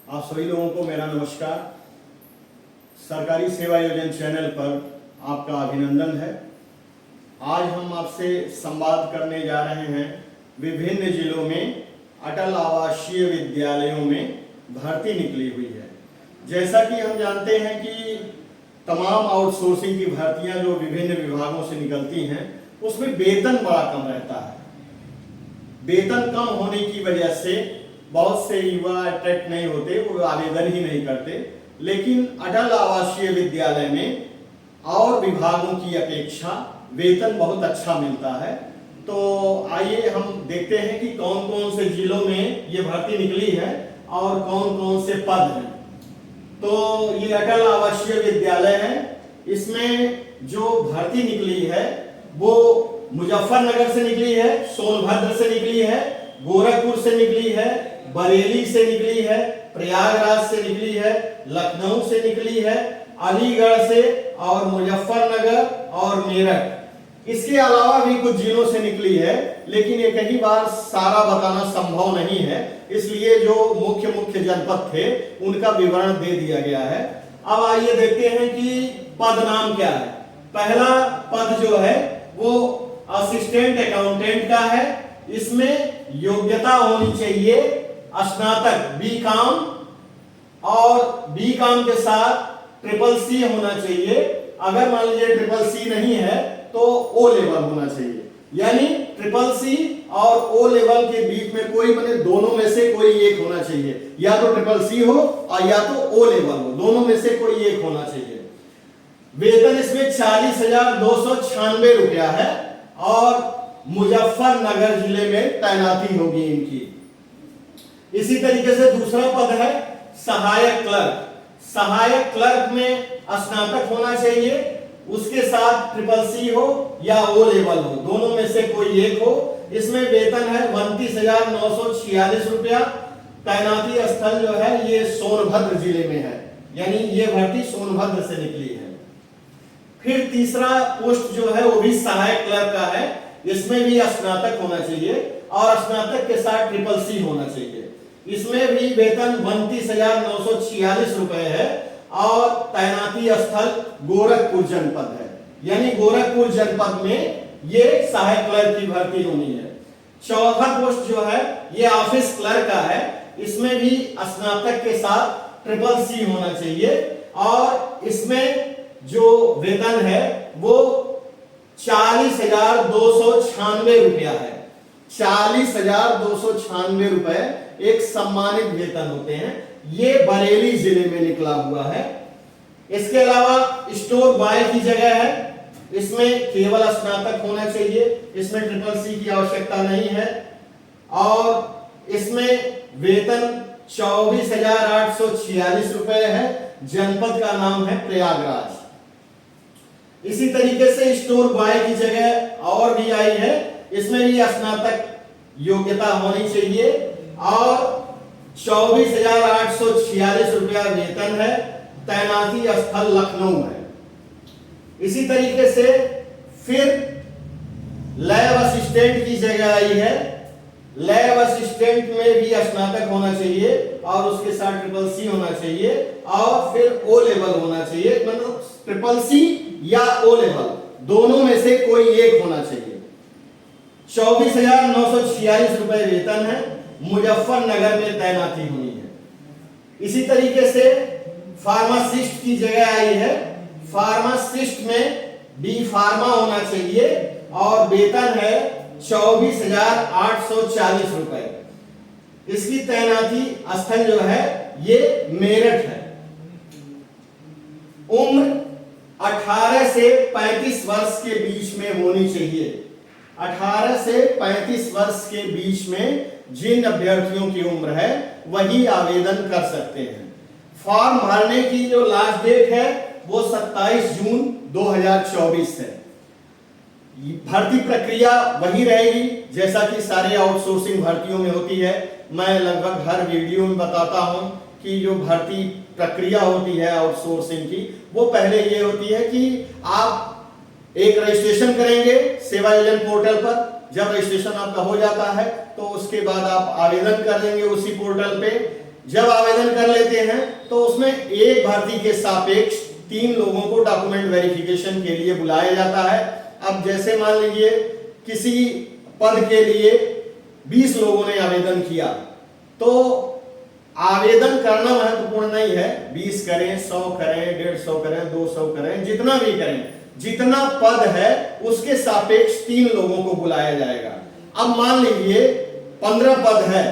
आप सभी लोगों को मेरा नमस्कार। सरकारी सेवा योजना चैनल पर आपका अभिनंदन है। आज हम आपसे संवाद करने जा रहे हैं विभिन्न जिलों में अटल आवासीय विद्यालयों में भर्ती निकली हुई है। जैसा कि हम जानते हैं कि तमाम आउटसोर्सिंग की भर्तियां जो विभिन्न विभागों से निकलती हैं उसमें वेतन बड़ा कम रहता है। वेतन कम होने की वजह से बहुत से युवा अट्रैक्ट नहीं होते, वो आवेदन ही नहीं करते। लेकिन अटल आवासीय विद्यालय में और विभागों की अपेक्षा वेतन बहुत अच्छा मिलता है। तो आइए हम देखते हैं कि कौन कौन से जिलों में ये भर्ती निकली है और कौन कौन से पद हैं। तो ये अटल आवासीय विद्यालय है। इसमें जो भर्ती निकली है वो मुजफ्फरनगर से निकली है, सोनभद्र से निकली है, गोरखपुर से निकली है, बरेली से निकली है, प्रयागराज से निकली है, लखनऊ से निकली है, अलीगढ़ से और मुजफ्फरनगर और मेरठ। इसके अलावा भी कुछ जिलों से निकली है, लेकिन एक ही बार सारा बताना संभव नहीं है, इसलिए जो मुख्य मुख्य जनपद थे उनका विवरण दे दिया गया है। अब आइए देखते हैं कि पद नाम क्या है। पहला पद जो है वो असिस्टेंट अकाउंटेंट का है। इसमें योग्यता होनी चाहिए स्नातक बीकॉम और बीकॉम के साथ CCC होना चाहिए। अगर मान लीजिए CCC नहीं है तो O लेवल होना चाहिए, यानी CCC और O लेवल के बीच में कोई मतलब दोनों में से कोई एक होना चाहिए। या तो CCC हो और या तो O लेवल हो, दोनों में से कोई एक होना चाहिए। वेतन इसमें 40,296 रुपया है और मुजफ्फरनगर जिले में तैनाती होगी इनकी। इसी तरीके से दूसरा पद है सहायक क्लर्क। सहायक क्लर्क में स्नातक होना चाहिए, उसके साथ CCC हो या O लेवल हो, दोनों में से कोई एक हो। इसमें वेतन है 29,946 रुपया। तैनाती स्थल जो है ये सोनभद्र जिले में है, यानी ये भर्ती सोनभद्र से निकली है। फिर तीसरा पोस्ट जो है वो भी सहायक क्लर्क का है। इसमें भी स्नातक होना चाहिए और स्नातक के साथ CCC होना चाहिए। इसमें भी वेतन 32,946 रुपए है और तैनाती स्थल गोरखपुर जनपद है, यानी गोरखपुर जनपद में ये सहायक क्लर्क की भर्ती होनी है। चौथा पोस्ट जो है ये ऑफिस क्लर्क का है। इसमें भी स्नातक के साथ CCC होना चाहिए और इसमें जो वेतन है वो 40,296 रुपया है। 40,296 रुपए एक सम्मानित वेतन होते हैं। ये बरेली जिले में निकला हुआ है। इसके अलावा स्टोर बॉय की जगह है। इसमें केवल स्नातक होना चाहिए, इसमें CCC की आवश्यकता नहीं है और इसमें वेतन 24,846 रुपए है। जनपद का नाम है प्रयागराज। इसी तरीके से स्टोर बॉय की जगह और भी आई है। इसमें भी स्नातक योग्यता होनी चाहिए और 24,846 रुपया वेतन है। तैनाती स्थल लखनऊ है। इसी तरीके से फिर लैब असिस्टेंट की जगह आई है। लैब असिस्टेंट में भी स्नातक होना चाहिए और उसके साथ CCC होना चाहिए और फिर O लेवल होना चाहिए, मतलब CCC या O लेवल, दोनों में से कोई एक होना चाहिए। 24,946 रुपए वेतन है। मुजफ्फरनगर में तैनाती होनी है। इसी तरीके से फार्मासिस्ट की जगह आई है। फार्मासिस्ट में B फार्मा होना चाहिए और वेतन है 24,840 रुपए। इसकी तैनाती स्थल जो है ये मेरठ है। उम्र 18 से 35 वर्ष के बीच में होनी चाहिए। 18 से 35 वर्ष के बीच में जिन अभ्यर्थियों की उम्र है वही आवेदन कर सकते हैं। फॉर्म भरने की जो लास्ट डेट है वो 27 जून 2024 है। भर्ती प्रक्रिया वही रहेगी जैसा कि सारे आउटसोर्सिंग भर्तियों में होती है। मैं लगभग हर वीडियो में बताता हूं कि जो भर्ती प्रक्रिया होती है आउटसोर्सिंग की, वो पहले ये होती है कि आप एक रजिस्ट्रेशन करेंगे सेवा योजना पोर्टल पर। जब रजिस्ट्रेशन आपका हो जाता है तो उसके बाद आप आवेदन कर देंगे उसी पोर्टल पे। जब आवेदन कर लेते हैं तो उसमें एक भर्ती के सापेक्ष 3 लोगों को डॉक्यूमेंट वेरिफिकेशन के लिए बुलाया जाता है। अब जैसे मान लीजिए किसी पद के लिए 20 लोगों ने आवेदन किया, तो आवेदन करना महत्वपूर्ण नहीं है, 20 करें, 100 करें, 150 करें, 200 करें, जितना भी करें, जितना पद है उसके सापेक्ष 3 लोगों को बुलाया जाएगा। अब मान लीजिए 15 पद है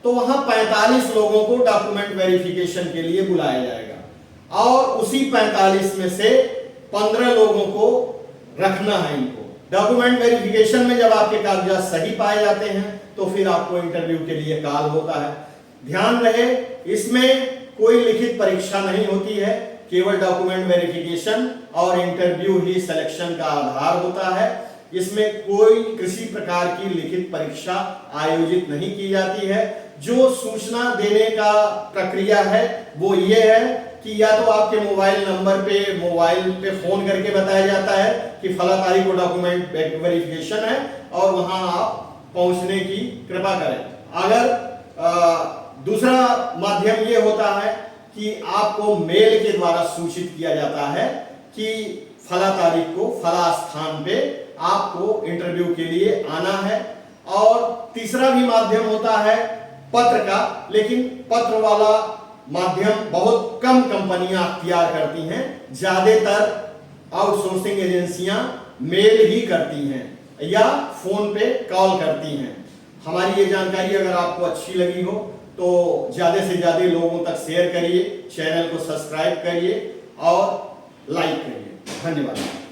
तो वहां 45 लोगों को डॉक्यूमेंट वेरिफिकेशन के लिए बुलाया जाएगा और उसी 45 में से 15 लोगों को रखना है इनको। डॉक्यूमेंट वेरिफिकेशन में जब आपके कागजात सही पाए जाते हैं तो फिर आपको इंटरव्यू के लिए कॉल होता है। ध्यान रहे, इसमें कोई लिखित परीक्षा नहीं होती है, केवल डॉक्यूमेंट वेरिफिकेशन और इंटरव्यू ही सिलेक्शन का आधार होता है। इसमें कोई किसी प्रकार की लिखित परीक्षा आयोजित नहीं की जाती है। जो सूचना देने का प्रक्रिया है वो ये है कि या तो आपके मोबाइल नंबर पे फोन करके बताया जाता है कि फला तारीख को डॉक्यूमेंट वेरिफिकेशन है और वहां आप पहुंचने की कृपा करें। अगर दूसरा माध्यम ये होता है कि आपको मेल के द्वारा सूचित किया जाता है कि फला तारीख को फला स्थान पे आपको इंटरव्यू के लिए आना है। और तीसरा भी माध्यम होता है पत्र का, लेकिन पत्र वाला माध्यम बहुत कम कंपनियां अख्तियार करती हैं, ज्यादातर आउटसोर्सिंग एजेंसियां मेल ही करती हैं या फोन पे कॉल करती हैं। हमारी ये जानकारी अगर आपको अच्छी लगी हो तो ज्यादा से ज्यादा लोगों तक शेयर करिए, चैनल को सब्सक्राइब करिए और लाइक करिए। धन्यवाद।